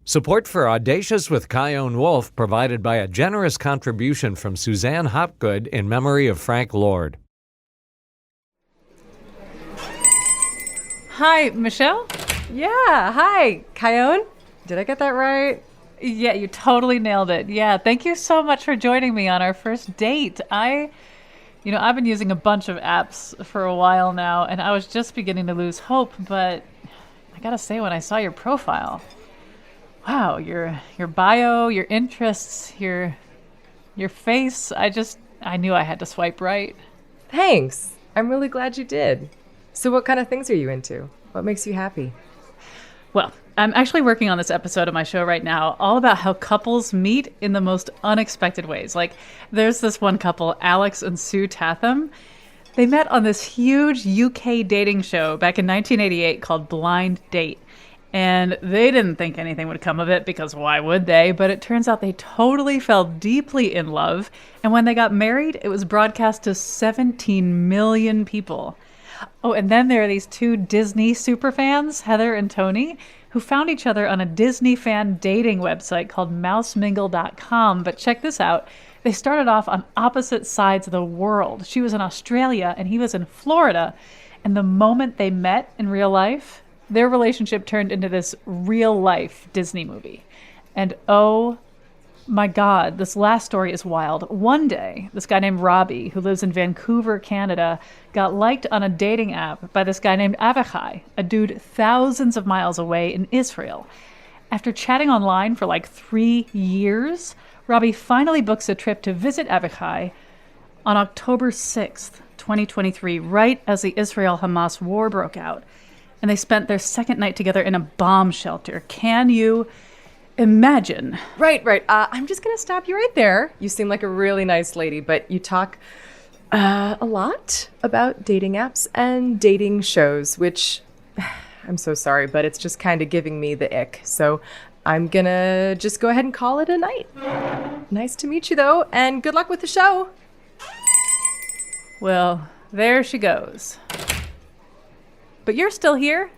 Support for Audacious with Chion Wolf provided by a generous contribution from Suzanne Hopgood in memory of Frank Lord. Hi, Michelle? Yeah, hi, Chion. Did I get that right? Yeah, you totally nailed it. Yeah, thank you so much for joining me on our first date. I've been using a bunch of apps for a while now, and I was just beginning to lose hope, but I gotta say, when I saw your profile, wow, your bio, your interests, your face, I knew I had to swipe right. Thanks. I'm really glad you did. So what kind of things are you into? What makes you happy? Well, I'm actually working on this episode of my show right now, all about how couples meet in the most unexpected ways. Like, there's this one couple, Alex and Sue Tatham. They met on this huge UK dating show back in 1988 called Blind Date. And they didn't think anything would come of it, because why would they? But it turns out they totally fell deeply in love. And when they got married, it was broadcast to 17 million people. Oh, and then there are these two Disney superfans, Heather and Tony, who found each other on a Disney fan dating website called mousemingle.com. But check this out. They started off on opposite sides of the world. She was in Australia and he was in Florida. And the moment they met in real life, their relationship turned into this real-life Disney movie. And oh my God, this last story is wild. One day, this guy named Robbie, who lives in Vancouver, Canada, got liked on a dating app by this guy named Avichai, a dude thousands of miles away in Israel. After chatting online for like 3 years, Robbie finally books a trip to visit Avichai on October 6th, 2023, right as the Israel-Hamas war broke out. And they spent their second night together in a bomb shelter. Can you imagine? Right. I'm just going to stop you right there. You seem like a really nice lady, but you talk a lot about dating apps and dating shows, which I'm so sorry, but it's just kind of giving me the ick. So I'm going to just go ahead and call it a night. Nice to meet you, though, and good luck with the show. Well, there she goes. But you're still here,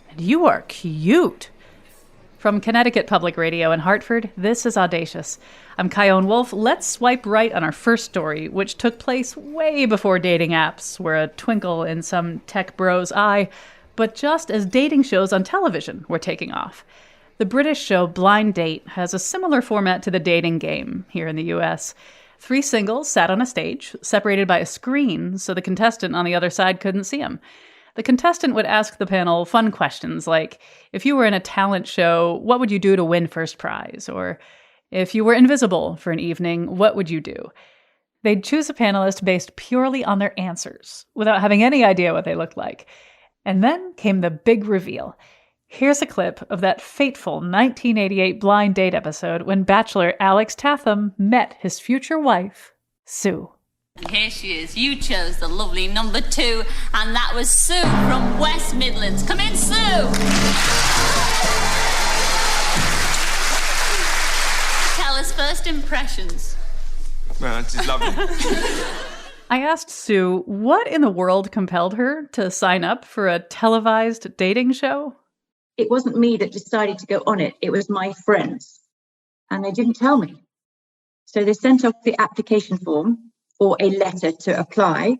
and you are cute. From Connecticut Public Radio in Hartford, this is Audacious. I'm Chion Wolf. Let's swipe right on our first story, which took place way before dating apps were a twinkle in some tech bro's eye, but just as dating shows on television were taking off. The British show Blind Date has a similar format to the dating game here in the U.S. 3 singles sat on a stage, separated by a screen so the contestant on the other side couldn't see them. The contestant would ask the panel fun questions like, if you were in a talent show, what would you do to win first prize? Or if you were invisible for an evening, what would you do? They'd choose a panelist based purely on their answers, without having any idea what they looked like. And then came the big reveal. Here's a clip of that fateful 1988 Blind Date episode when Bachelor Alex Tatham met his future wife, Sue. Here she is. You chose the lovely number 2, and that was Sue from West Midlands. Come in, Sue! Tell us first impressions. Well, she's lovely. I asked Sue what in the world compelled her to sign up for a televised dating show. It wasn't me that decided to go on it. It was my friends. And they didn't tell me. So they sent off the application form or a letter to apply.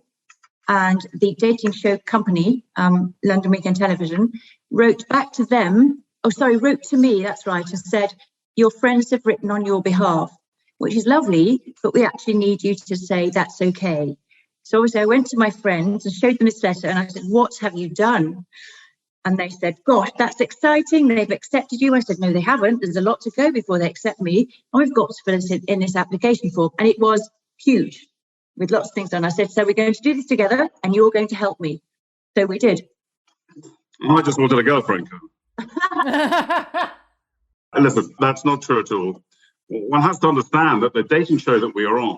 And the dating show company, London Weekend Television, wrote to me, that's right, and said, your friends have written on your behalf, which is lovely, but we actually need you to say that's okay. So obviously I went to my friends and showed them this letter and I said, what have you done? And they said, gosh, that's exciting. They've accepted you. I said, no, they haven't. There's a lot to go before they accept me. And we've got to fill it in this application form. And it was huge with lots of things done. I said, so we're going to do this together and you're going to help me. So we did. I just wanted a girlfriend. Listen, that's not true at all. One has to understand that the dating show that we are on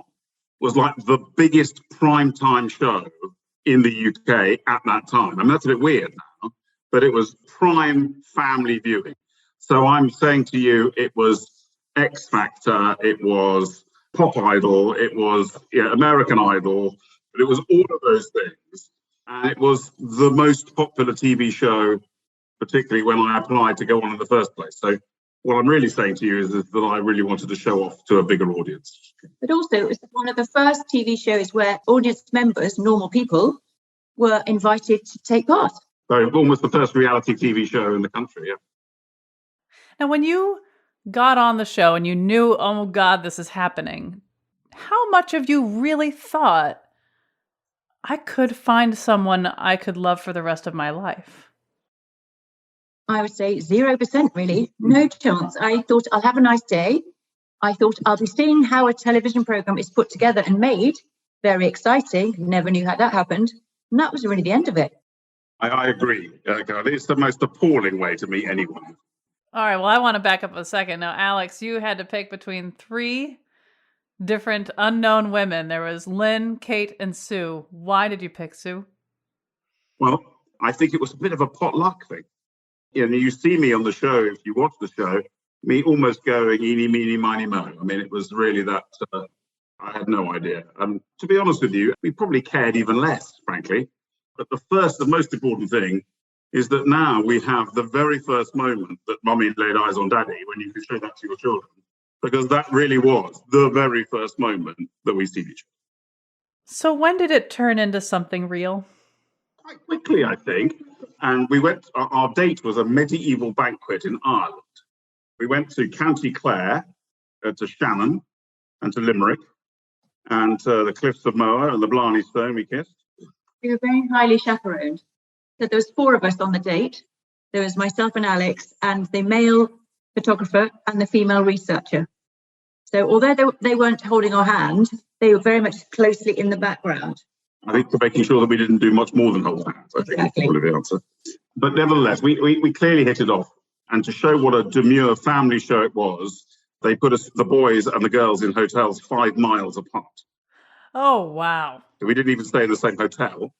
was like the biggest primetime show in the UK at that time. I mean, that's a bit weird now, but it was prime family viewing. So I'm saying to you, it was X Factor, it was Pop Idol, it was American Idol, but it was all of those things. And it was the most popular TV show, particularly when I applied to go on in the first place. So What I'm really saying to you is that I really wanted to show off to a bigger audience. But also, it was one of the first TV shows where audience members, normal people, were invited to take part. So almost the first reality TV show in the country, yeah. Now, when you got on the show and you knew, oh God, this is happening, how much of you really thought, I could find someone I could love for the rest of my life? I would say 0%, really. No chance. I thought I'll have a nice day. I thought I'll be seeing how a television program is put together and made. Very exciting. Never knew how that happened. And that was really the end of it. I agree. It's the most appalling way to meet anyone. All right, well, I want to back up a second. Now, Alex, you had to pick between 3 different unknown women. There was Lynn, Kate, and Sue. Why did you pick Sue? Well, I think it was a bit of a potluck thing. You see me on the show, if you watch the show, me almost going eeny, meeny, miny, mo. I mean, it was really that I had no idea. And to be honest with you, we probably cared even less, frankly. But the most important thing is that now we have the very first moment that mummy laid eyes on daddy when you can show that to your children. Because that really was the very first moment that we see each other. So when did it turn into something real? Quite quickly, I think. And we went, our date was a medieval banquet in Ireland. We went to County Clare, to Shannon, and to Limerick, and to the Cliffs of Moher and the Blarney Stone we kissed. We were very highly chaperoned. So there was 4 of us on the date. There was myself and Alex, and the male photographer and the female researcher. So although they weren't holding our hand, they were very much closely in the background. I think making sure that we didn't do much more than hold hands, I think Exactly. is probably the answer. But nevertheless, we clearly hit it off. And to show what a demure family show it was, they put us, the boys and the girls, in hotels 5 miles apart. Oh, wow. So we didn't even stay in the same hotel.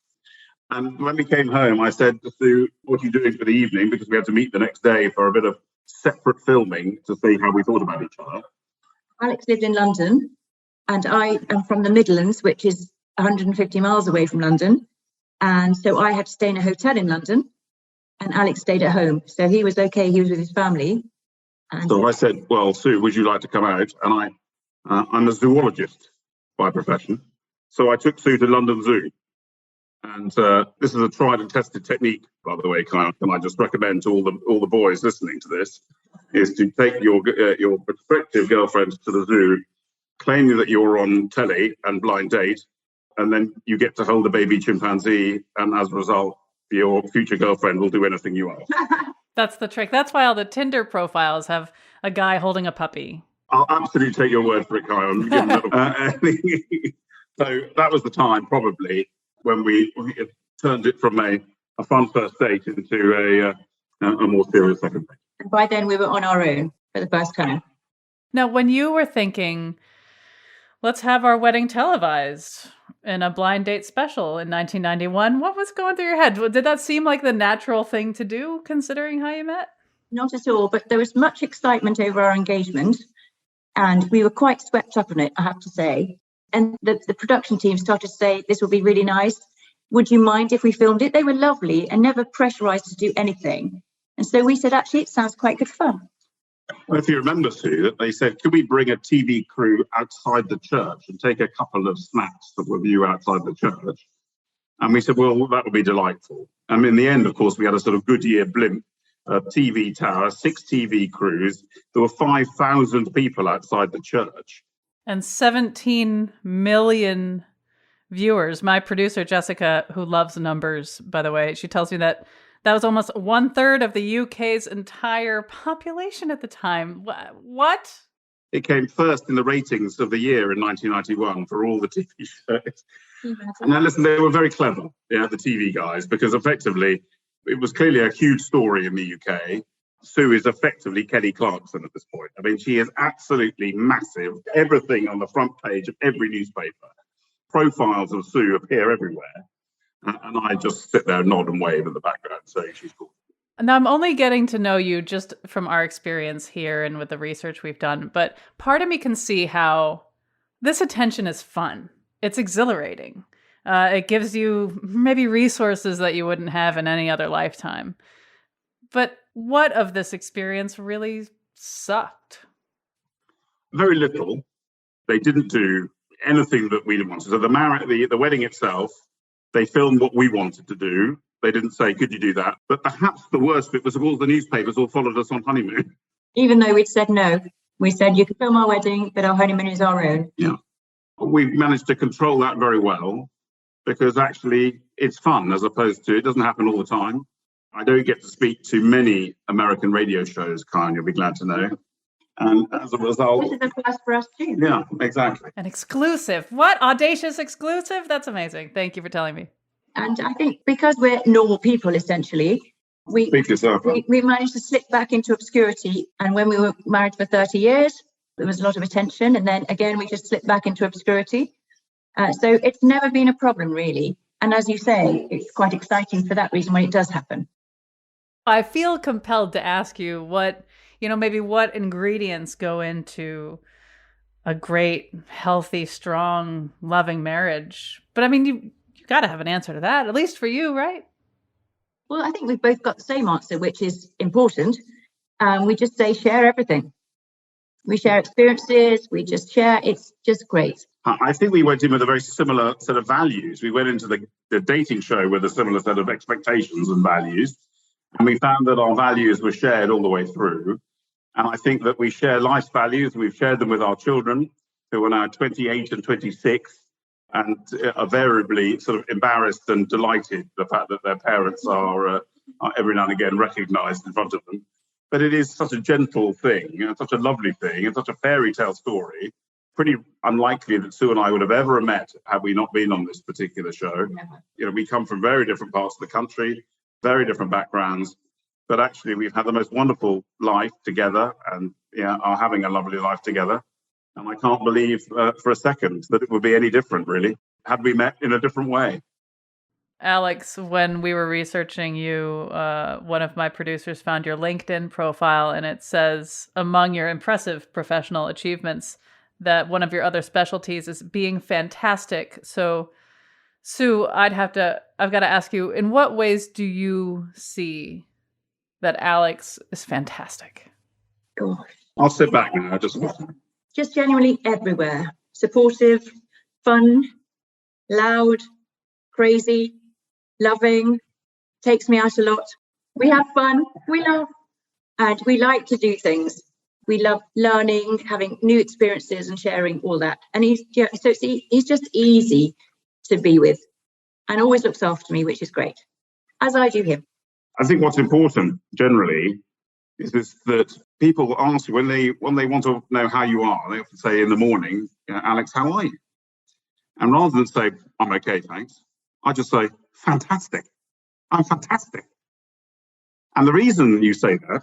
And when we came home, I said to Sue, what are you doing for the evening? Because we had to meet the next day for a bit of separate filming to see how we thought about each other. Alex lived in London, and I am from the Midlands, which is 150 miles away from London. And so I had to stay in a hotel in London, and Alex stayed at home. So he was okay. He was with his family. And So I said, well, Sue, would you like to come out? And I'm a zoologist by profession. So I took Sue to London Zoo. And this is a tried and tested technique, by the way, Kyle. Can I just recommend to all the boys listening to this, is to take your prospective girlfriend to the zoo, claiming that you're on telly and blind date, and then you get to hold a baby chimpanzee, and as a result, your future girlfriend will do anything you ask. That's the trick. That's why all the Tinder profiles have a guy holding a puppy. I'll absolutely take your word for it, Kyle. So that was the time, probably, when we turned it from a fun first date into a more serious second date. And by then we were on our own for the first time. Now, when you were thinking, let's have our wedding televised in a blind date special in 1991, what was going through your head? Did that seem like the natural thing to do, considering how you met? Not at all, but there was much excitement over our engagement, and we were quite swept up in it, I have to say. And the production team started to say, this will be really nice. Would you mind if we filmed it? They were lovely and never pressurized to do anything. And so we said, actually, it sounds quite good fun. Well, if you remember, Sue, that they said, could we bring a TV crew outside the church and take a couple of snaps that were viewed outside the church? And we said, well, that would be delightful. And in the end, of course, we had a sort of Goodyear blimp, a TV tower, 6 TV crews. There were 5,000 people outside the church. And 17 million viewers. My producer, Jessica, who loves numbers, by the way, she tells me that was almost 1/3 of the UK's entire population at the time. What? It came first in the ratings of the year in 1991 for all the TV shows. And now listen, they were very clever, the TV guys, because effectively it was clearly a huge story in the UK. Sue is effectively Kelly Clarkson at this point. I mean, she is absolutely massive. Everything on the front page of every newspaper. Profiles of Sue appear everywhere. And I just sit there and nod and wave in the background saying she's cool. Now, I'm only getting to know you just from our experience here and with the research we've done. But part of me can see how this attention is fun. It's exhilarating. It gives you maybe resources that you wouldn't have in any other lifetime. But what of this experience really sucked? Very little. They didn't do anything that we didn't want. So the wedding itself, they filmed what we wanted to do. They didn't say, could you do that? But perhaps the worst bit was all the newspapers all followed us on honeymoon. Even though we'd said no, we said, you can film our wedding, but our honeymoon is our own. Yeah. We managed to control that very well because actually it's fun as opposed to, it doesn't happen all the time. I don't get to speak to many American radio shows, Kyle, you'll be glad to know. And as a result... This is a first for us too. Yeah, exactly. An exclusive. What? Audacious exclusive? That's amazing. Thank you for telling me. And I think because we're normal people, essentially, we managed to slip back into obscurity. And when we were married for 30 years, there was a lot of attention. And then again, we just slipped back into obscurity. So it's never been a problem, really. And as you say, it's quite exciting for that reason when it does happen. I feel compelled to ask you what ingredients go into a great, healthy, strong, loving marriage. But I mean, you got to have an answer to that, at least for you, right? Well, I think we've both got the same answer, which is important. We just say share everything. We share experiences. We just share. It's just great. I think we went in with a very similar set of values. We went into the dating show with a similar set of expectations and values. And we found that our values were shared all the way through. And I think that we share life's values. We've shared them with our children, who are now 28 and 26, and are variably sort of embarrassed and delighted the fact that their parents are every now and again recognized in front of them. But it is such a gentle thing, and such a lovely thing, and such a fairy tale story. Pretty unlikely that Sue and I would have ever met had we not been on this particular show. Never. We come from very different parts of the country, very different backgrounds, but actually we've had the most wonderful life together and are having a lovely life together. And I can't believe for a second that it would be any different, really, had we met in a different way. Alex, when we were researching you, one of my producers found your LinkedIn profile, and it says, among your impressive professional achievements, that one of your other specialties is being fantastic. So, Sue, I've got to ask you, in what ways do you see that Alex is fantastic? Gosh. I'll sit back now. Just genuinely everywhere. Supportive, fun, loud, crazy, loving, takes me out a lot. We have fun, we laugh, and we like to do things. We love learning, having new experiences and sharing all that. And he's just easy to be with and always looks after me, which is great, as I do him. I think what's important generally is that people ask you when they want to know how you are, they often say in the morning, Alex, how are you? And rather than say, I'm okay, thanks, I just say, fantastic. I'm fantastic. And the reason you say that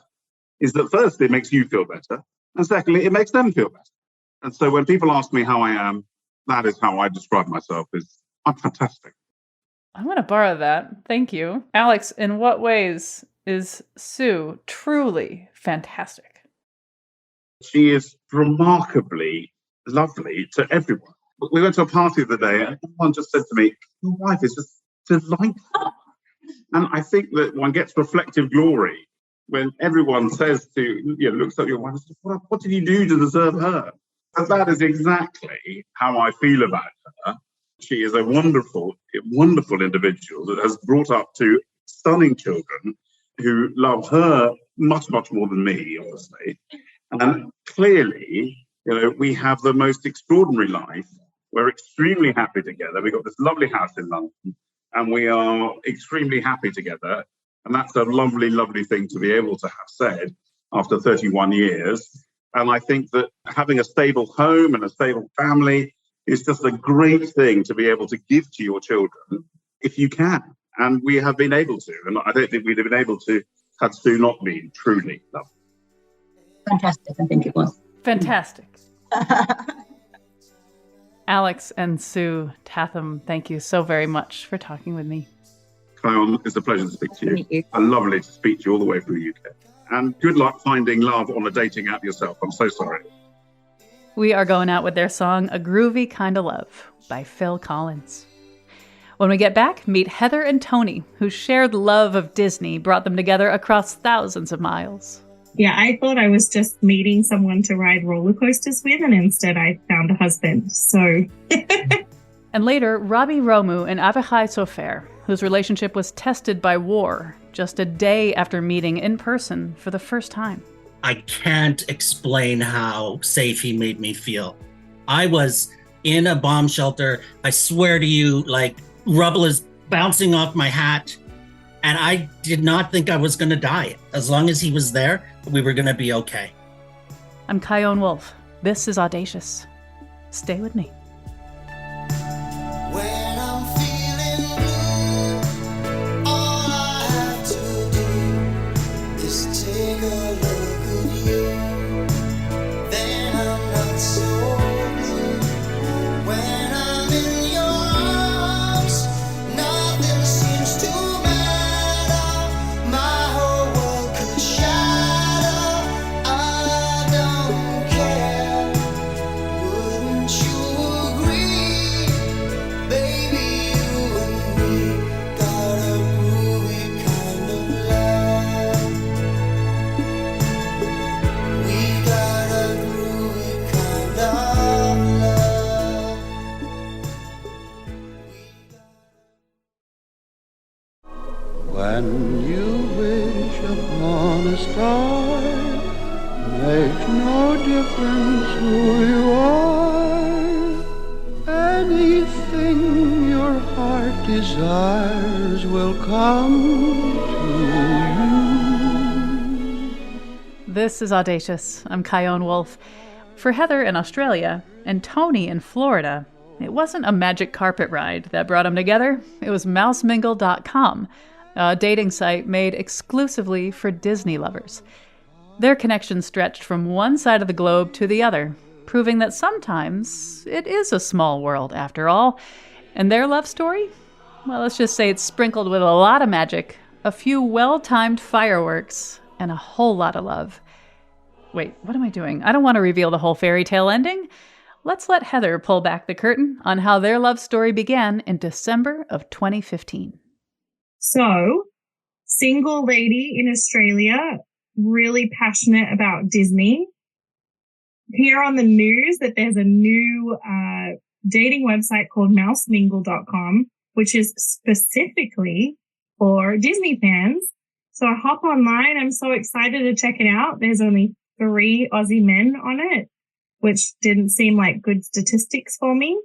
is that first, it makes you feel better. And secondly, it makes them feel better. And so when people ask me how I am, that is how I describe myself, is I'm fantastic. I'm going to borrow that. Thank you. Alex, in what ways is Sue truly fantastic? She is remarkably lovely to everyone. We went to a party the other day and everyone just said to me, your wife is just delightful. And I think that one gets reflective glory when everyone says looks at your wife and says, what did you do to deserve her? And that is exactly how I feel about her. She is a wonderful, wonderful individual that has brought up two stunning children who love her much, much more than me, obviously. And clearly, we have the most extraordinary life. We're extremely happy together. We've got this lovely house in London, and we are extremely happy together. And that's a lovely, lovely thing to be able to have said after 31 years. And I think that having a stable home and a stable family is just a great thing to be able to give to your children if you can. And we have been able to. And I don't think we'd have been able to had Sue not been truly lovely. Fantastic, I think it was. Fantastic. Alex and Sue Tatham, thank you so very much for talking with me. Kion, it's a pleasure to speak to you. Lovely to speak to you all the way through the UK. And good luck finding love on a dating app yourself. I'm so sorry. We are going out with their song, A Groovy Kinda Love by Phil Collins. When we get back, meet Heather and Tony, whose shared love of Disney brought them together across thousands of miles. Yeah, I thought I was just meeting someone to ride roller coasters with, and instead I found a husband. So. And later, Robbie Romu and Avichai Sofer, whose relationship was tested by war just a day after meeting in person for the first time. I can't explain how safe he made me feel. I was in a bomb shelter. I swear to you, like, rubble is bouncing off my hat. And I did not think I was going to die. As long as he was there, we were going to be okay. I'm Chion Wolf. This is Audacious. Stay with me. When I'm feeling blue, all I have to do is take a look at you. Then I'm not so blue. When I'm in your arms, nothing seems to matter. My whole world could shatter. I don't care. Wouldn't you agree? Baby, you and me got a groovy kind of love. We got a groovy kind of love. When you wish upon a star, makes no difference who you are. Anything your heart desires will come to you. This is Audacious. I'm Chion Wolf. For Heather in Australia and Tony in Florida, it wasn't a magic carpet ride that brought them together. It was mousemingle.com, a dating site made exclusively for Disney lovers. Their connection stretched from one side of the globe to the other, proving that sometimes it is a small world after all. And their love story? Well, let's just say it's sprinkled with a lot of magic, a few well-timed fireworks, and a whole lot of love. Wait, what am I doing? I don't want to reveal the whole fairy tale ending. Let's let Heather pull back the curtain on how their love story began in December of 2015. So, single lady in Australia, really passionate about Disney. Hear on the news that there's a new dating website called mousemingle.com, which is specifically for Disney fans. So I hop online. I'm so excited to check it out. There's only 3 Aussie men on it, which didn't seem like good statistics for me.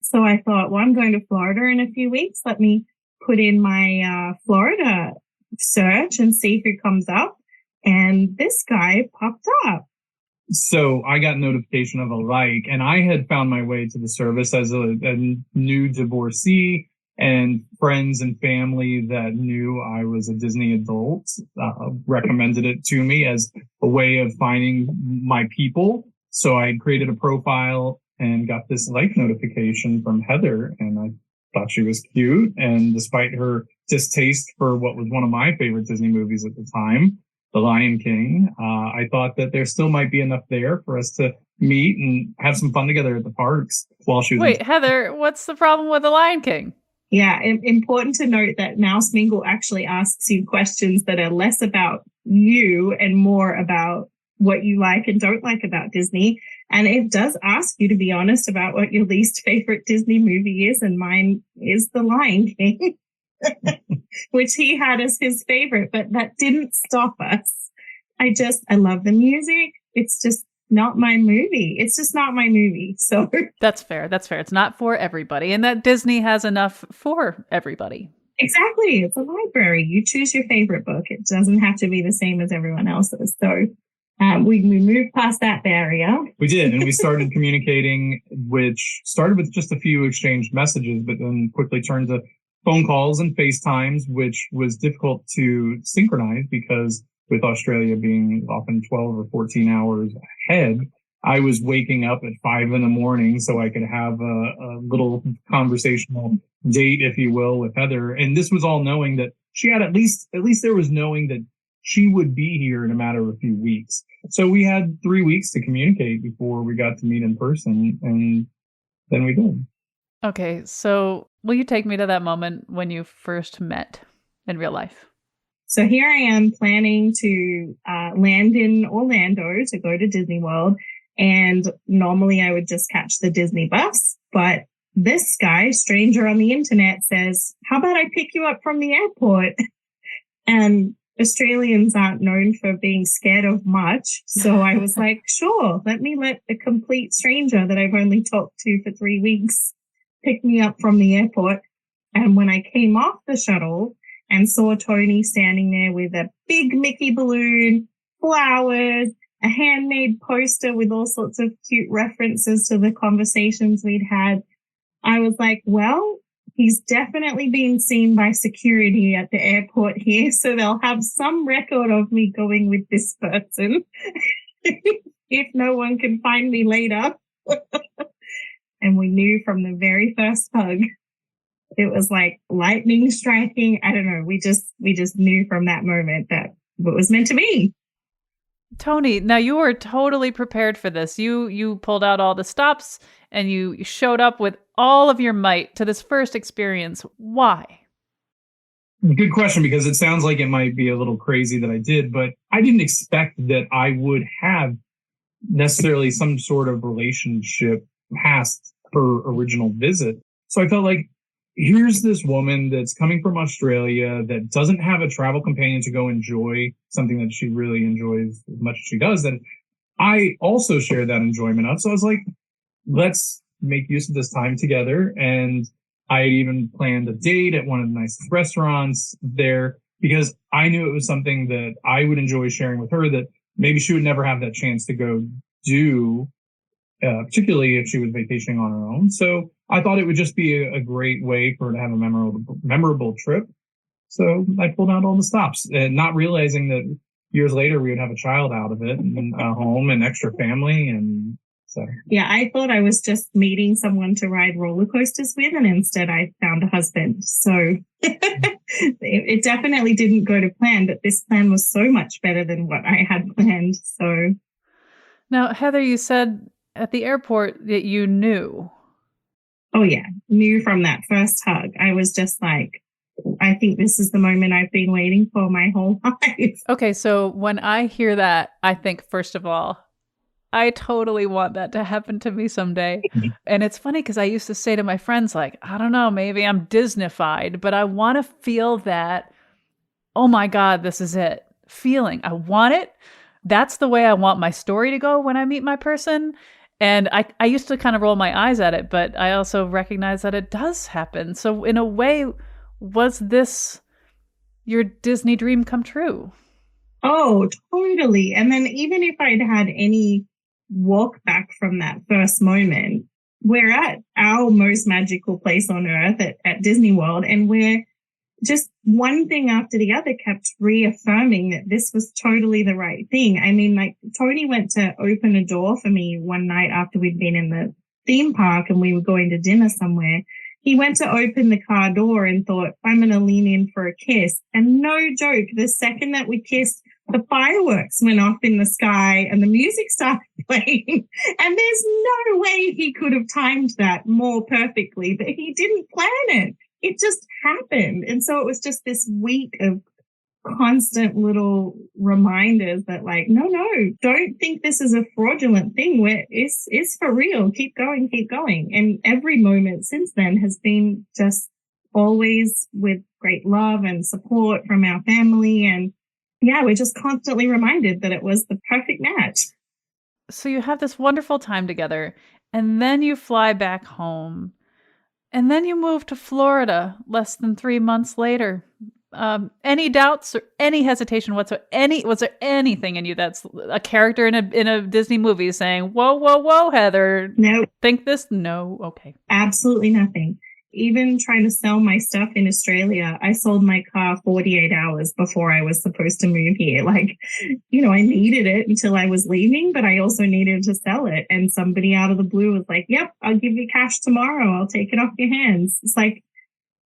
So I thought, well, I'm going to Florida in a few weeks. Let me put in my Florida search and see who comes up. And this guy popped up. So I got notification of a like, and I had found my way to the service as a new divorcee, and friends and family that knew I was a Disney adult recommended it to me as a way of finding my people. So I created a profile and got this like notification from Heather, and I thought she was cute. And despite her distaste for what was one of my favorite Disney movies at the time, The Lion King, I thought that there still might be enough there for us to meet and have some fun together at the parks while she was... Wait, Heather, what's the problem with The Lion King? Yeah, important to note that Mouse Mingle actually asks you questions that are less about you and more about what you like and don't like about Disney. And it does ask you to be honest about what your least favorite Disney movie is. And mine is The Lion King, which he had as his favorite, but that didn't stop us. I love the music. It's just not my movie. It's just not my movie. So that's fair. That's fair. It's not for everybody. And that Disney has enough for everybody. Exactly. It's a library. You choose your favorite book. It doesn't have to be the same as everyone else's. So we moved past that barrier. We did. And we started communicating, which started with just a few exchanged messages, but then quickly turned to phone calls and FaceTimes, which was difficult to synchronize because with Australia being often 12 or 14 hours ahead, I was waking up at 5 a.m. so I could have a little conversational date, if you will, with Heather. And this was all knowing that she had at least there was knowing that she would be here in a matter of a few weeks. So we had 3 weeks to communicate before we got to meet in person, and then we did. Okay, so will you take me to that moment when you first met in real life? So here I am planning to land in Orlando to go to Disney World. And normally I would just catch the Disney bus. But this guy, stranger on the internet, says, how about I pick you up from the airport? And Australians aren't known for being scared of much. So I was like, sure, let a complete stranger that I've only talked to for 3 weeks pick me up from the airport. And when I came off the shuttle and saw Tony standing there with a big Mickey balloon, flowers, a handmade poster with all sorts of cute references to the conversations we'd had, I was like, well, he's definitely been seen by security at the airport here, so they'll have some record of me going with this person if no one can find me later. And we knew from the very first hug, it was like lightning striking. I don't know. We just knew from that moment that it was meant to be. Tony, now you were totally prepared for this. You pulled out all the stops and you showed up with all of your might to this first experience. Why? Good question, because it sounds like it might be a little crazy that I did, but I didn't expect that I would have necessarily some sort of relationship past her original visit. So I felt like, here's this woman that's coming from Australia that doesn't have a travel companion to go enjoy something that she really enjoys as much as she does, that I also share that enjoyment of. So I was like, let's make use of this time together. And I had even planned a date at one of the nicest restaurants there because I knew it was something that I would enjoy sharing with her that maybe she would never have that chance to go do, particularly if she was vacationing on her own. So I thought it would just be a great way for her to have a memorable trip. So I pulled out all the stops, and not realizing that years later we would have a child out of it, and a home and extra family. And so, yeah, I thought I was just meeting someone to ride roller coasters with, and instead I found a husband. So it definitely didn't go to plan, but this plan was so much better than what I had planned. So now, Heather, you said at the airport that you knew. Oh, yeah. Knew from that first hug. I was just like, I think this is the moment I've been waiting for my whole life. Okay, so when I hear that, I think, first of all, I totally want that to happen to me someday. And it's funny because I used to say to my friends, like, I don't know, maybe I'm Disney-fied, but I want to feel that, oh my God, this is it feeling. I want it. That's the way I want my story to go when I meet my person. And I used to kind of roll my eyes at it, but I also recognize that it does happen. So in a way, was this your Disney dream come true? Oh, totally. And then even if I'd had any walk back from that first moment, we're at our most magical place on earth at Disney World, and we're just one thing after the other kept reaffirming that this was totally the right thing. I mean, like, Tony went to open a door for me one night after we'd been in the theme park and we were going to dinner somewhere. He went to open the car door and thought, I'm going to lean in for a kiss. And no joke, the second that we kissed, the fireworks went off in the sky and the music started playing. And there's no way he could have timed that more perfectly, but he didn't plan it. It just happened. And so it was just this week of constant little reminders that, like, no, don't think this is a fraudulent thing. Where it's for real. Keep going, keep going. And every moment since then has been just always with great love and support from our family. And yeah, we're just constantly reminded that it was the perfect match. So you have this wonderful time together, and then you fly back home. And then you moved to Florida less than 3 months later. Any doubts or any hesitation whatsoever? Was there anything in you that's a character in a Disney movie saying, whoa, Heather? No. Think this? No. Okay. Absolutely nothing. Even trying to sell my stuff in Australia, I sold my car 48 hours before I was supposed to move here. Like, I needed it until I was leaving, but I also needed to sell it. And somebody out of the blue was like, yep, I'll give you cash tomorrow. I'll take it off your hands. It's like.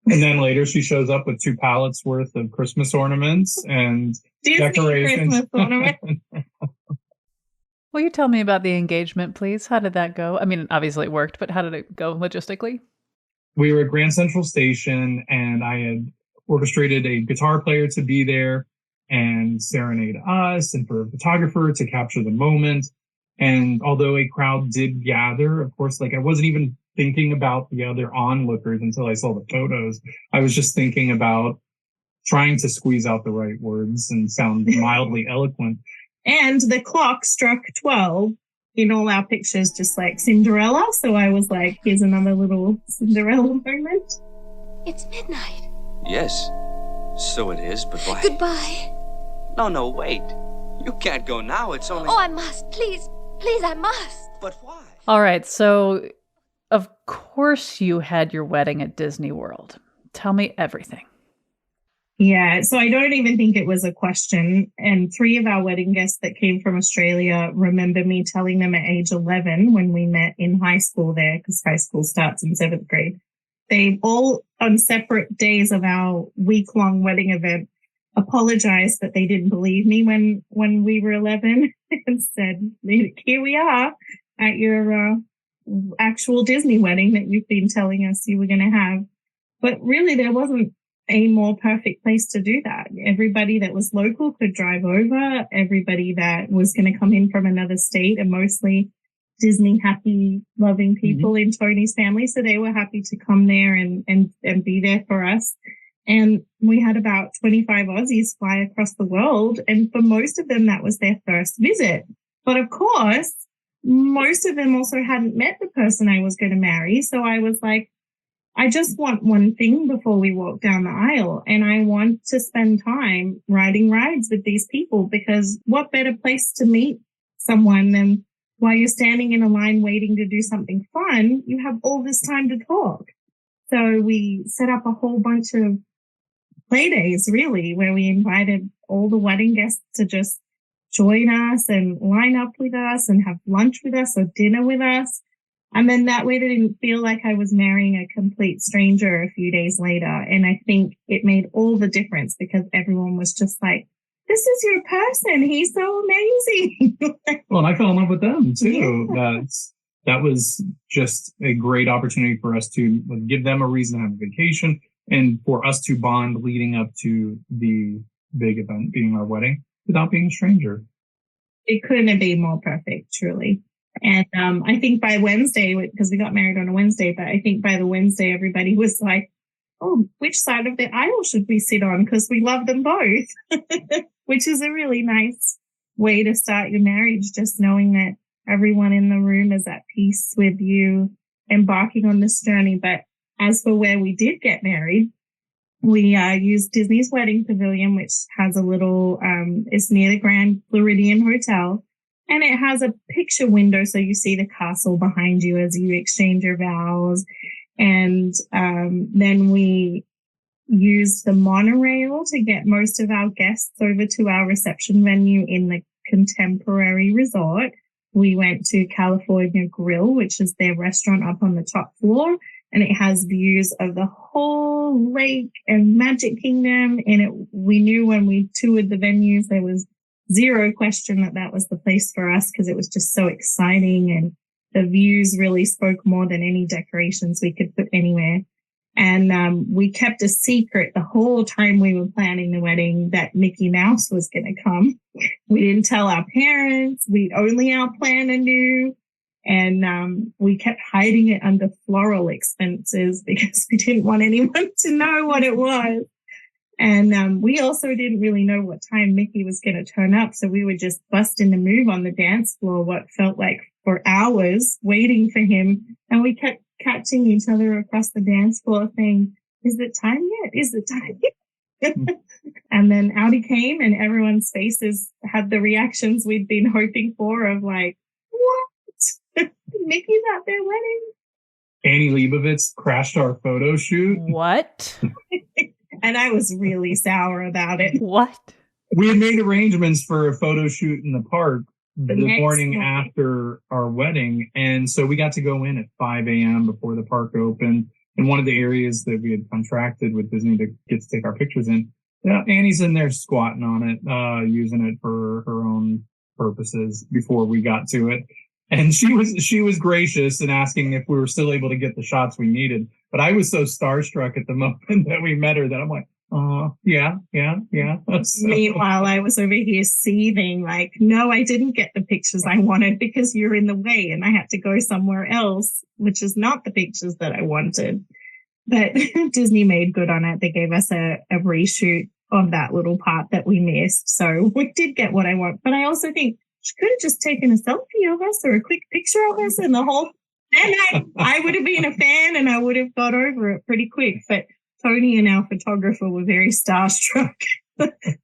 And then later she shows up with 2 pallets worth of Christmas ornaments and Disney decorations. Christmas ornaments. Will you tell me about the engagement, please? How did that go? I mean, obviously it worked, but how did it go logistically? We were at Grand Central Station, and I had orchestrated a guitar player to be there. and serenade us, and for a photographer to capture the moment. And although a crowd did gather, of course, like I wasn't even thinking about the other onlookers until I saw the photos. I was just thinking about trying to squeeze out the right words and sound mildly eloquent. And the clock struck 12 in all our pictures, just like Cinderella. So I was like, here's another little Cinderella moment. It's midnight. Yes, so it is, but why? Goodbye. No, wait. You can't go now. It's only... Oh, I must. Please, I must. But why? All right, so of course you had your wedding at Disney World. Tell me everything. Yeah, so I don't even think it was a question. And 3 of our wedding guests that came from Australia remember me telling them at age 11 when we met in high school there, because high school starts in 7th grade. They all, on separate days of our week-long wedding event, apologized that they didn't believe me when we were 11 and said, here we are at your actual Disney wedding that you've been telling us you were going to have. But really, there wasn't a more perfect place to do that. Everybody that was local could drive over. Everybody that was going to come in from another state, and mostly Disney happy, loving people in Tony's family. So they were happy to come there and be there for us. And we had about 25 Aussies fly across the world. And for most of them, that was their first visit. But of course, most of them also hadn't met the person I was going to marry. So I was like, I just want one thing before we walk down the aisle. And I want to spend time riding rides with these people, because what better place to meet someone than while you're standing in a line waiting to do something fun, you have all this time to talk. So we set up a whole bunch of play days, really, where we invited all the wedding guests to just join us and line up with us and have lunch with us or dinner with us. And then that way they didn't feel like I was marrying a complete stranger a few days later. And I think it made all the difference, because everyone was just like, this is your person. He's so amazing. Well, and I fell in love with them too. Yeah. That was just a great opportunity for us to give them a reason to have a vacation, and for us to bond leading up to the big event being our wedding without being a stranger. It couldn't have been more perfect, truly. And I think by Wednesday, because we got married on a Wednesday, but I think by the Wednesday, everybody was like, oh, which side of the aisle should we sit on? Because we love them both, which is a really nice way to start your marriage, just knowing that everyone in the room is at peace with you embarking on this journey. But as for where we did get married, we used Disney's Wedding Pavilion, which has a little, it's near the Grand Floridian Hotel. And it has a picture window, so you see the castle behind you as you exchange your vows. And then we used the monorail to get most of our guests over to our reception venue in the Contemporary Resort. We went to California Grill, which is their restaurant up on the top floor, and it has views of the whole lake and Magic Kingdom. And we knew when we toured the venues, there was zero question that was the place for us, because it was just so exciting, and the views really spoke more than any decorations we could put anywhere. And we kept a secret the whole time we were planning the wedding that Mickey Mouse was going to come. We didn't tell our parents. Only our planner knew. And we kept hiding it under floral expenses because we didn't want anyone to know what it was. And we also didn't really know what time Mickey was going to turn up. So we were just busting the move on the dance floor, what felt like for hours, waiting for him. And we kept catching each other across the dance floor saying, is it time yet? Is it time yet? And then out he came, and everyone's faces had the reactions we'd been hoping for of like, what? Mickey's at their wedding? Annie Leibovitz crashed our photo shoot. What? And I was really sour about it. What? We had made arrangements for a photo shoot in the park the morning after our wedding. And so we got to go in at 5 a.m. before the park opened. In one of the areas that we had contracted with Disney to get to take our pictures in. Yeah, Annie's in there squatting on it, using it for her own purposes before we got to it. And she was gracious in asking if we were still able to get the shots we needed. But I was so starstruck at the moment that we met her that I'm like, Yeah. Meanwhile, I was over here seething like, no, I didn't get the pictures I wanted because you're in the way and I had to go somewhere else, which is not the pictures that I wanted. But Disney made good on it. They gave us a reshoot of that little part that we missed. So we did get what I want. But I also think she could have just taken a selfie of us or a quick picture of us and the whole, then I would have been a fan and I would have got over it pretty quick. But Tony and our photographer were very starstruck.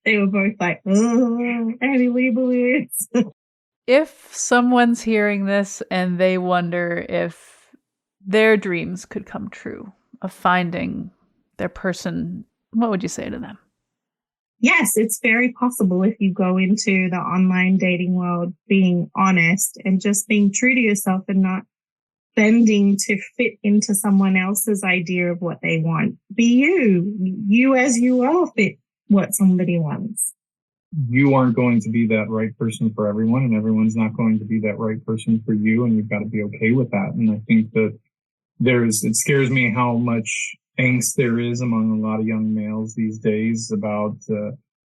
They were both like, oh, Annie Leibovitz. If someone's hearing this and they wonder if their dreams could come true of finding their person, what would you say to them? Yes, it's very possible if you go into the online dating world being honest and just being true to yourself and not bending to fit into someone else's idea of what they want. Be you. You as you are fit what somebody wants. You aren't going to be that right person for everyone, and everyone's not going to be that right person for you, and you've got to be okay with that. And I think that it scares me how much angst there is among a lot of young males these days about,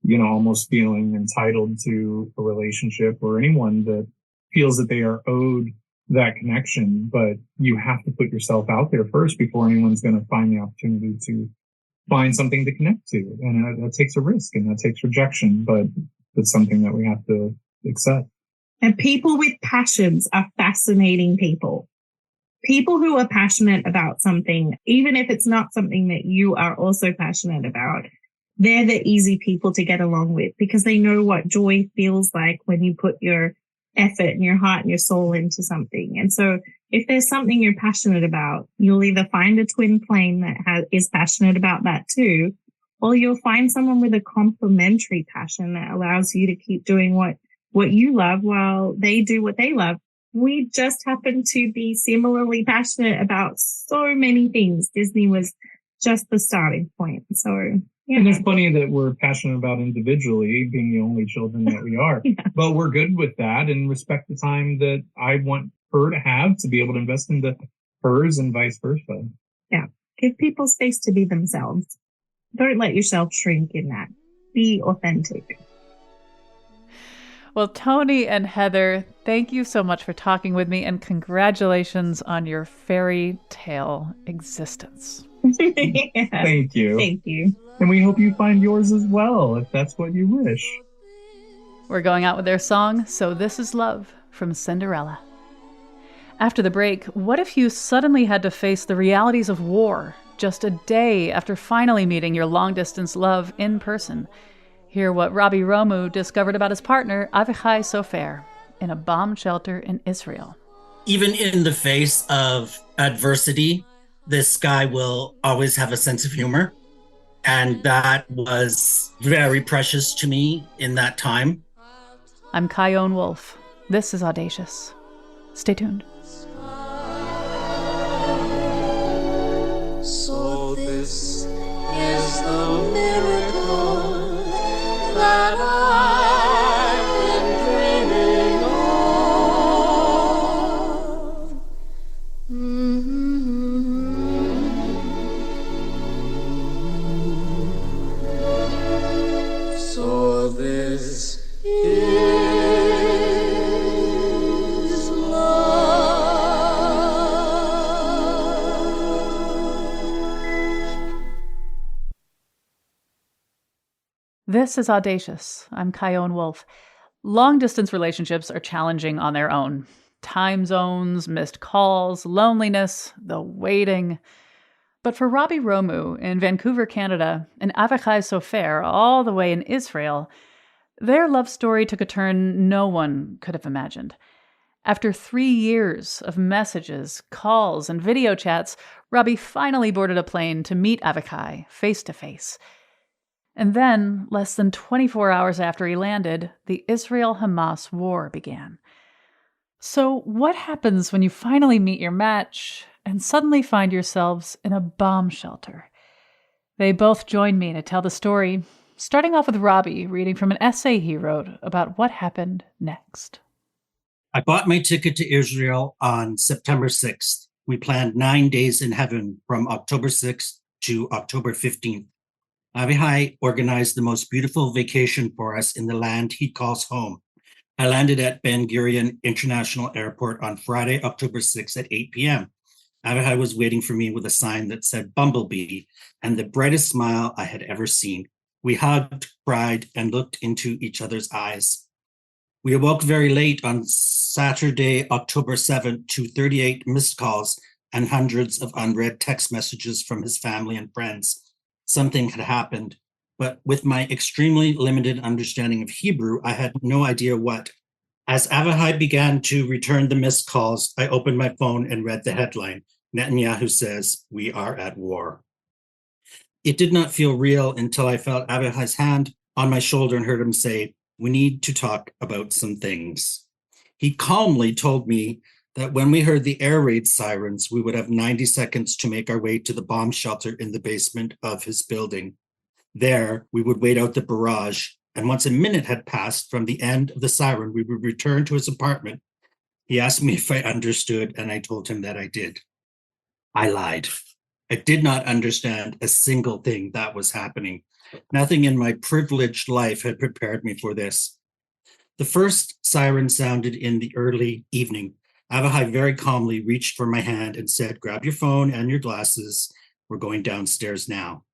almost feeling entitled to a relationship, or anyone that feels that they are owed that connection. But you have to put yourself out there first before anyone's going to find the opportunity to find something to connect to. And that takes a risk and that takes rejection, but it's something that we have to accept. And people with passions are fascinating people. People who are passionate about something, even if it's not something that you are also passionate about, they're the easy people to get along with because they know what joy feels like when you put your effort and your heart and your soul into something. And so if there's something you're passionate about, you'll either find a twin flame that is passionate about that too, or you'll find someone with a complementary passion that allows you to keep doing what you love while they do what they love. We just happen to be similarly passionate about so many things. Disney was just the starting point. So, yeah. And it's funny that we're passionate about individually being the only children that we are, yeah. But we're good with that and respect the time that I want her to have to be able to invest into hers and vice versa. Yeah. Give people space to be themselves. Don't let yourself shrink in that. Be authentic. Well, Tony and Heather, thank you so much for talking with me, and congratulations on your fairy tale existence. Yeah. Thank you. Thank you. And we hope you find yours as well, if that's what you wish. We're going out with their song, So This Is Love, from Cinderella. After the break, what if you suddenly had to face the realities of war just a day after finally meeting your long-distance love in person? Hear what Robbie Romu discovered about his partner, Avichai Sofer, in a bomb shelter in Israel. Even in the face of adversity, this guy will always have a sense of humor. And that was very precious to me in that time. I'm Kyone Wolf. This is Audacious. Stay tuned. So this is the miracle that I've been dreaming of. So this is love. This is Audacious. I'm Kyone Wolf. Long-distance relationships are challenging on their own. Time zones, missed calls, loneliness, the waiting. But for Robbie Romu in Vancouver, Canada, and Avichai Sofer all the way in Israel, their love story took a turn no one could have imagined. After 3 years of messages, calls, and video chats, Robbie finally boarded a plane to meet Avichai face-to-face. And then, less than 24 hours after he landed, the Israel-Hamas war began. So what happens when you finally meet your match and suddenly find yourselves in a bomb shelter? They both joined me to tell the story, starting off with Robbie reading from an essay he wrote about what happened next. I bought my ticket to Israel on September 6th. We planned 9 days in heaven from October 6th to October 15th. Avichai organized the most beautiful vacation for us in the land he calls home. I landed at Ben Gurion International Airport on Friday, October 6th at 8 p.m. Avichai was waiting for me with a sign that said Bumblebee and the brightest smile I had ever seen. We hugged, cried, and looked into each other's eyes. We awoke very late on Saturday, October 7th, to 38 missed calls and hundreds of unread text messages from his family and friends. Something had happened, but with my extremely limited understanding of Hebrew, I had no idea what. As Avichai began to return the missed calls, I opened my phone and read the headline. Netanyahu says, "We are at war." It did not feel real until I felt Avichai's hand on my shoulder and heard him say, "We need to talk about some things." He calmly told me that when we heard the air raid sirens, we would have 90 seconds to make our way to the bomb shelter in the basement of his building. There, we would wait out the barrage, and once a minute had passed from the end of the siren, we would return to his apartment. He asked me if I understood, and I told him that I did. I lied. I did not understand a single thing that was happening. Nothing in my privileged life had prepared me for this. The first siren sounded in the early evening. Avichai very calmly reached for my hand and said, "Grab your phone and your glasses. We're going downstairs now."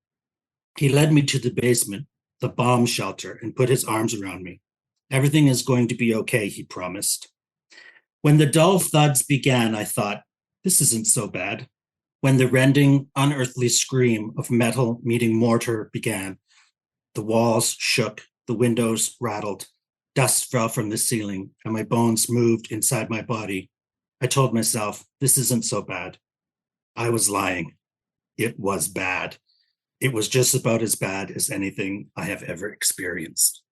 He led me to the basement, the bomb shelter, and put his arms around me. "Everything is going to be okay," he promised. When the dull thuds began, I thought, this isn't so bad. When the rending, unearthly scream of metal meeting mortar began, the walls shook, the windows rattled, dust fell from the ceiling, and my bones moved inside my body. I told myself, this isn't so bad. I was lying. It was bad. It was just about as bad as anything I have ever experienced.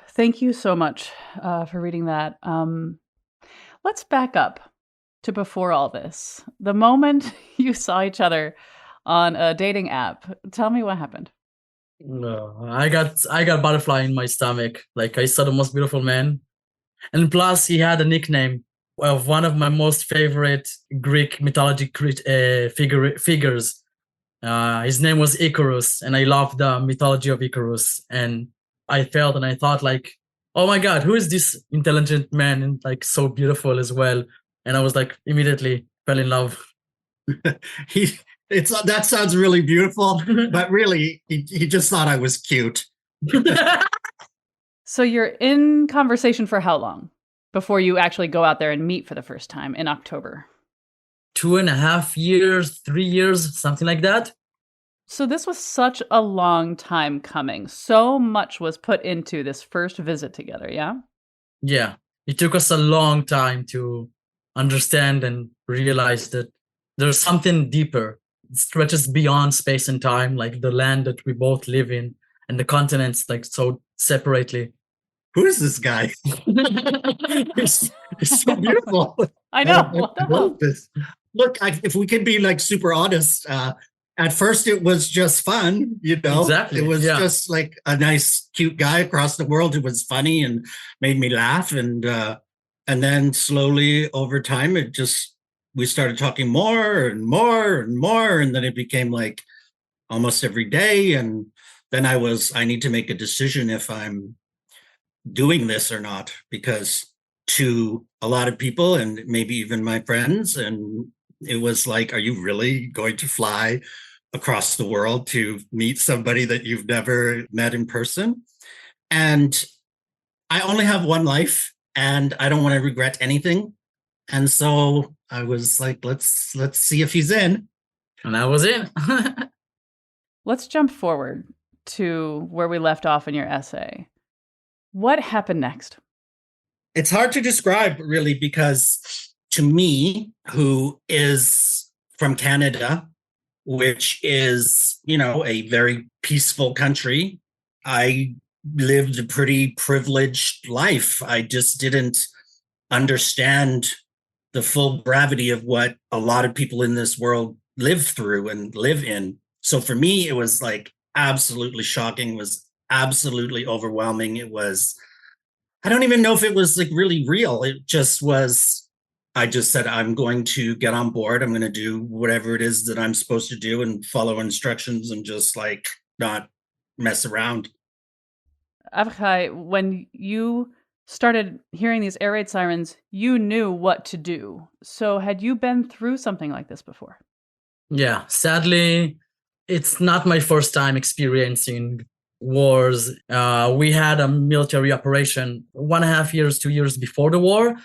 Thank you so much for reading that. Let's back up to before all this. The moment you saw each other on a dating app, tell me what happened. No, I got butterfly in my stomach. Like, I saw the most beautiful man, and plus he had a nickname of one of my most favorite Greek mythology figures. His name was Icarus, and I loved the mythology of Icarus. And I felt and I thought, like, oh my God, who is this intelligent man and like so beautiful as well? And I was like, immediately fell in love. That sounds really beautiful, but really, he just thought I was cute. So you're in conversation for how long before you actually go out there and meet for the first time in October? 2.5 years, 3 years, something like that. So this was such a long time coming. So much was put into this first visit together, yeah? Yeah, it took us a long time to understand and realize that there's something deeper. It stretches beyond space and time, like the land that we both live in and the continents, like so separately. Who is this guy? He's so beautiful. I know. What the hell? Look, if we can be like super honest, at first it was just fun, you know. Exactly. It was just like a nice, cute guy across the world who was funny and made me laugh, and then slowly over time, we started talking more and more and more, and then it became like almost every day. And then I need to make a decision if I'm doing this or not, because to a lot of people and maybe even my friends, and it was like, are you really going to fly across the world to meet somebody that you've never met in person? And I only have one life and I don't want to regret anything. And so I was like, let's see if he's in. And I was in. Let's jump forward to where we left off in your essay. What happened next? It's hard to describe, really, because to me, who is from Canada, which is, you know, a very peaceful country, I lived a pretty privileged life. I just didn't understand the full gravity of what a lot of people in this world live through and live in. So for me, it was like absolutely shocking, was absolutely overwhelming. It was, I don't even know if it was like really real. It just was I just said, I'm going to get on board. I'm going to do whatever it is that I'm supposed to do and follow instructions and just like not mess around. Avichai, when you started hearing these air raid sirens, you knew what to do. So had you been through something like this before? Yeah, sadly, it's not my first time experiencing wars. We had a military operation 1.5 years, 2 years before the war,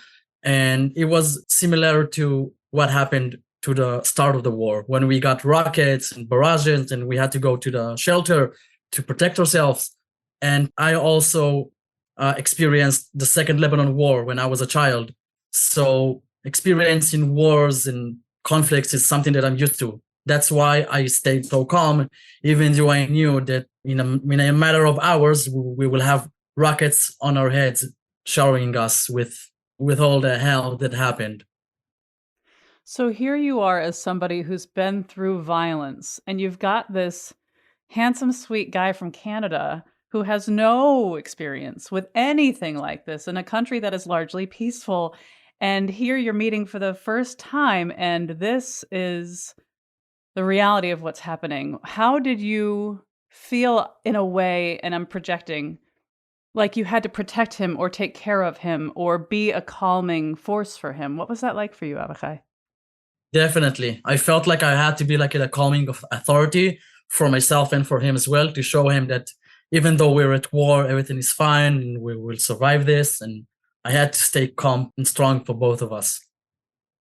and it was similar to what happened to the start of the war when we got rockets and barrages and we had to go to the shelter to protect ourselves. And I also experienced the Second Lebanon War when I was a child. So experiencing wars and conflicts is something that I'm used to. That's why I stayed so calm, even though I knew that in a matter of hours, we will have rockets on our heads, showering us with all the hell that happened. So here you are as somebody who's been through violence, and you've got this handsome, sweet guy from Canada who has no experience with anything like this in a country that is largely peaceful. And here you're meeting for the first time, and this is the reality of what's happening. How did you feel in a way, and I'm projecting, like you had to protect him or take care of him or be a calming force for him? What was that like for you, Avichai? Definitely. I felt like I had to be like a calming of authority for myself and for him as well, to show him that even though we're at war, everything is fine and we will survive this. And I had to stay calm and strong for both of us.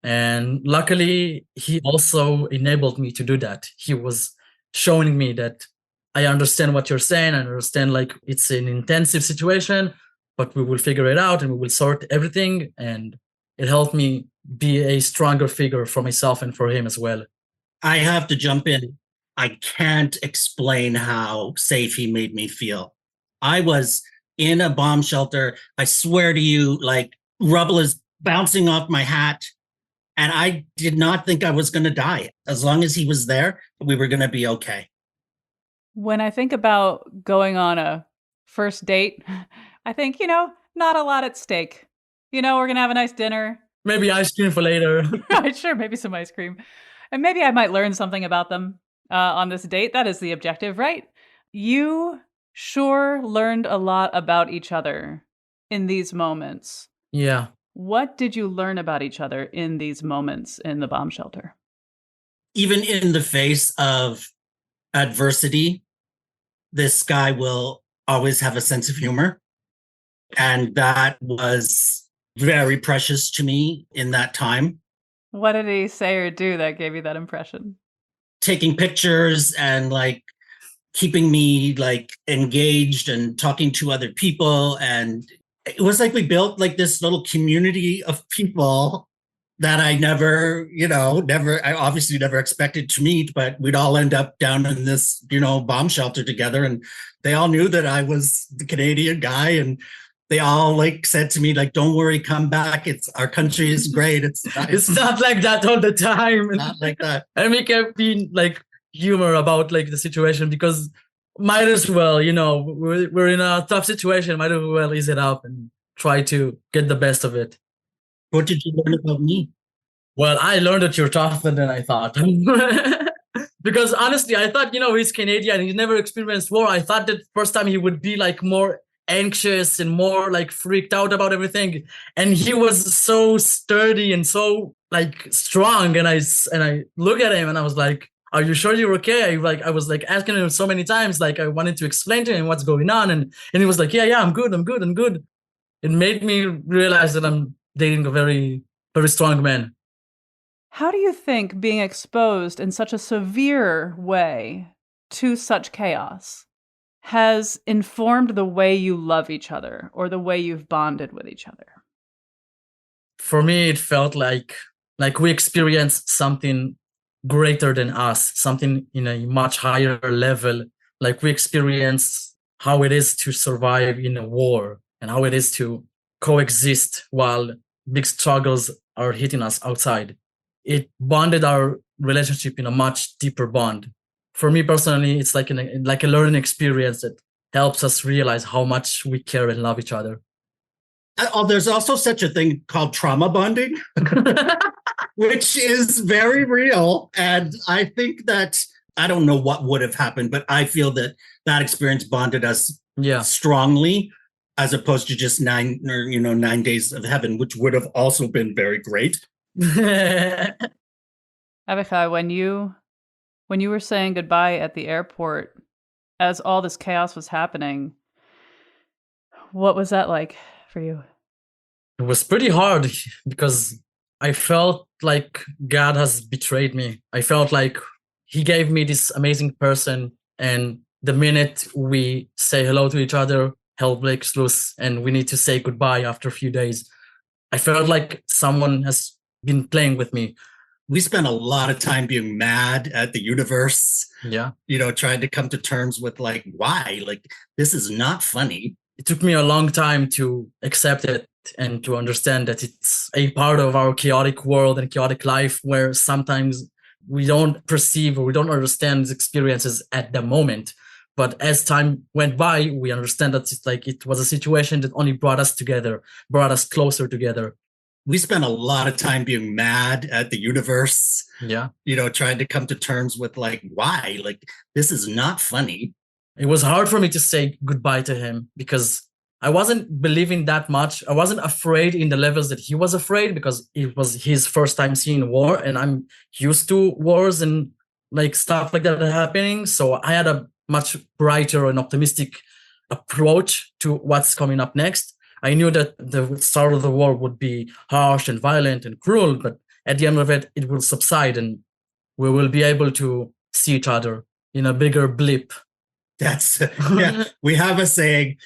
And luckily, he also enabled me to do that. He was showing me that I understand what you're saying. I understand like it's an intensive situation, but we will figure it out and we will sort everything. And it helped me be a stronger figure for myself and for him as well. I have to jump in. I can't explain how safe he made me feel. I was in a bomb shelter. I swear to you, like rubble is bouncing off my hat. And I did not think I was going to die. As long as he was there, we were going to be okay. When I think about going on a first date, I think, not a lot at stake. We're going to have a nice dinner. Maybe ice cream for later. Sure, maybe some ice cream. And maybe I might learn something about them on this date. That is the objective, right? You sure learned a lot about each other in these moments. Yeah. What did you learn about each other in these moments in the bomb shelter? Even in the face of adversity, this guy will always have a sense of humor. And that was very precious to me in that time. What did he say or do that gave you that impression? Taking pictures and like keeping me like engaged and talking to other people. And it was like we built like this little community of people that I I obviously never expected to meet, but we'd all end up down in this, bomb shelter together. And they all knew that I was the Canadian guy. And they all like said to me, like, don't worry, come back. Our country is great. It's not like that all the time. Not like that. And we kept being like humor about like the situation because might as well, we're in a tough situation. Might as well ease it up and try to get the best of it. What did you learn about me? Well, I learned that you're tougher than I thought. Because honestly, I thought, he's Canadian. He's never experienced war. I thought that first time he would be like more anxious and more like freaked out about everything. And he was so sturdy and so like strong. And I look at him and I was like, are you sure you're okay? I was like asking him so many times, like I wanted to explain to him what's going on. And he was like, yeah, I'm good. It made me realize that I'm dating a very, very strong man. How do you think being exposed in such a severe way to such chaos has informed the way you love each other or the way you've bonded with each other? For me, it felt like we experienced something greater than us, something in a much higher level. Like we experienced how it is to survive in a war and how it is to coexist while big struggles are hitting us outside. It bonded our relationship in a much deeper bond. For me personally, it's like a learning experience that helps us realize how much we care and love each other. There's also such a thing called trauma bonding, which is very real. And I think that, I don't know what would have happened, but I feel that that experience bonded us strongly, as opposed to just 9 days of heaven, which would have also been very great. Avichai, when you were saying goodbye at the airport, as all this chaos was happening, what was that like for you? It was pretty hard because I felt like God has betrayed me. I felt like he gave me this amazing person, and the minute we say hello to each other, hell breaks loose and we need to say goodbye after a few days. I felt like someone has been playing with me. We spent a lot of time being mad at the universe. Yeah. Trying to come to terms with like, why? Like, this is not funny. It took me a long time to accept it and to understand that it's a part of our chaotic world and chaotic life where sometimes we don't perceive or we don't understand these experiences at the moment. But as time went by, we understand that it's like it was a situation that only brought us together, brought us closer together. We spent a lot of time being mad at the universe. Yeah. Trying to come to terms with like, why? Like, this is not funny. It was hard for me to say goodbye to him because I wasn't believing that much. I wasn't afraid in the levels that he was afraid because it was his first time seeing war and I'm used to wars and like stuff like that happening. So I had a much brighter and optimistic approach to what's coming up next. I knew that the start of the war would be harsh and violent and cruel, but at the end of it, it will subside and we will be able to see each other in a bigger blip. That's, we have a saying,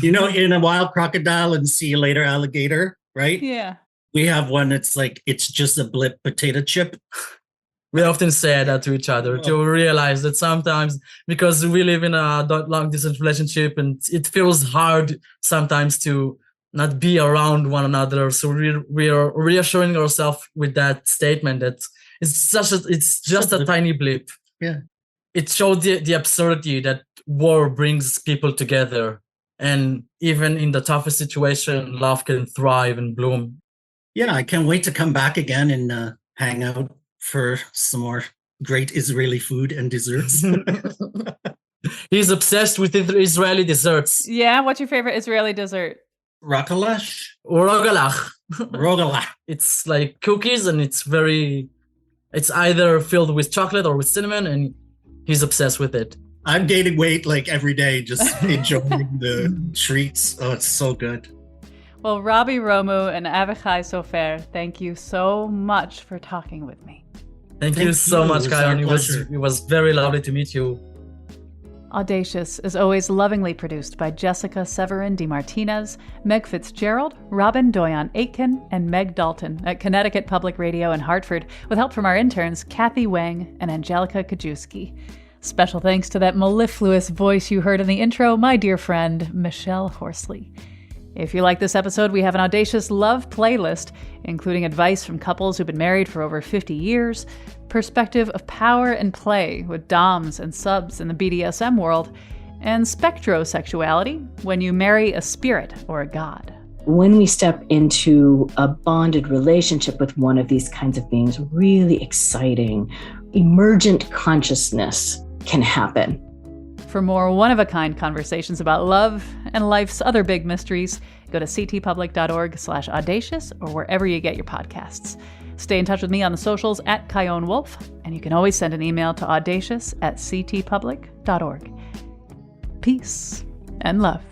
in a wild crocodile and see you later alligator, right? Yeah. We have one that's like, it's just a blip potato chip. We often say that to each other to realize that sometimes, because we live in a long distance relationship and it feels hard sometimes to not be around one another. So we are reassuring ourselves with that statement that it's just a tiny blip. Yeah. It showed the absurdity that war brings people together. And even in the toughest situation, love can thrive and bloom. Yeah, I can't wait to come back again and hang out for some more great Israeli food and desserts. He's obsessed with Israeli desserts. Yeah, what's your favorite Israeli dessert? Rogalach. Rogalach. It's like cookies and it's either filled with chocolate or with cinnamon and he's obsessed with it. I'm gaining weight like every day, just enjoying the treats. Oh, it's so good. Well, Robbie, Romu, and Avichai Sofer, thank you so much for talking with me. Thank you so much, Kayan. It was very lovely to meet you. Audacious is always lovingly produced by Jessica Severin DeMartinez, Meg Fitzgerald, Robin Doyon-Aitken, and Meg Dalton at Connecticut Public Radio in Hartford, with help from our interns Kathy Wang and Angelica Kajewski. Special thanks to that mellifluous voice you heard in the intro, my dear friend, Michelle Horsley. If you like this episode, we have an Audacious Love playlist, including advice from couples who've been married for over 50 years, perspective of power and play with doms and subs in the BDSM world, and spectrosexuality, when you marry a spirit or a god. When we step into a bonded relationship with one of these kinds of beings, really exciting, emergent consciousness can happen. For more one-of-a-kind conversations about love and life's other big mysteries, go to ctpublic.org/audacious or wherever you get your podcasts. Stay in touch with me on the socials at Kayon Wolf, and you can always send an email to audacious@ctpublic.org. Peace and love.